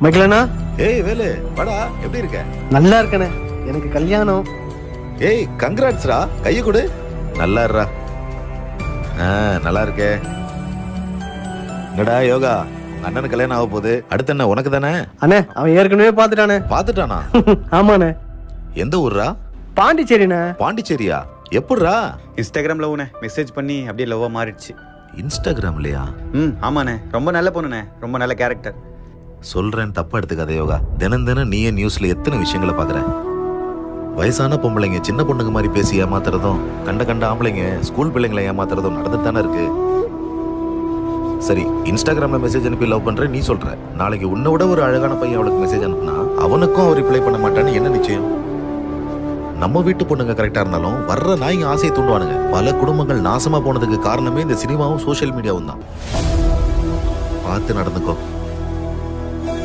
மைக்கேலண்ணா. ஏய் வேலு, வாடா. எப்படி இருக்க? நல்லா இருக்கண்ணே. எனக்கு கல்யாணம். ஏய் கங்க்ராட்ஸ்ரா. கையை கொடு. நல்லா இருடா. நல்லா இருக்கே. என்னடா யோகா, உங்க அண்ணனுக்கு கல்யாணம் ஆக போகுது. அடுத்து என்ன உனக்கு தானே? அண்ணே அவன் ஏற்கனவே பாத்துட்டானே. பாத்துட்டானா? ஆமாண்ணே. எந்த ஊர்ரா? பாண்டிச்சேரிண்ணே. பாண்டிச்சேரியா? எப்படிரா? இன்ஸ்டாகிராம்ல உன மெசேஜ் பண்ணி அப்படியே லவ்வா மாறிடுச்சு. இன்ஸ்டாகிராம்லயா? ஆமாண்ணே. ரொம்ப நல்ல பொண்ணுண்ணே, ரொம்ப நல்ல கேரக்டர். சொல்றேன், தப்பா எடுத்துக்காத யோகா. தினம் தினம் நீயே நியூஸ்ல எத்தனை விஷயங்களை பாக்குற. வயசான பொம்பளைங்க சின்ன பொண்ணுங்க மாதிரி பேசி ஏமாத்துறதும், கண்ட கண்ட ஆம்பளைங்க ஸ்கூல் பிள்ளைங்களை ஏமாத்துறதும் நடந்துட்டு தானே இருக்கு. சரி, இன்ஸ்டாகிராம்ல மெசேஜ் அனுப்பி லவ் பண்ற நீ சொல்ற, நாளைக்கு உன்னை விட ஒரு அழகான பையன் அவளுக்கு மெசேஜ் அனுப்புனா அவனுக்கும் அவர் ரிப்ளை பண்ண மாட்டான்னு என்ன நிச்சயம்? நம்ம வீட்டு பொண்ணுங்க கரெக்டா இருந்தாலும் வர்ற நாய்ங்க ஆசையை தூண்டுவானுங்க. பல குடும்பங்கள் நாசமா போனதுக்கு காரணமே இந்த சினிமாவும் சோசியல் மீடியாவும் தான். பார்த்து நடந்துக்கோ.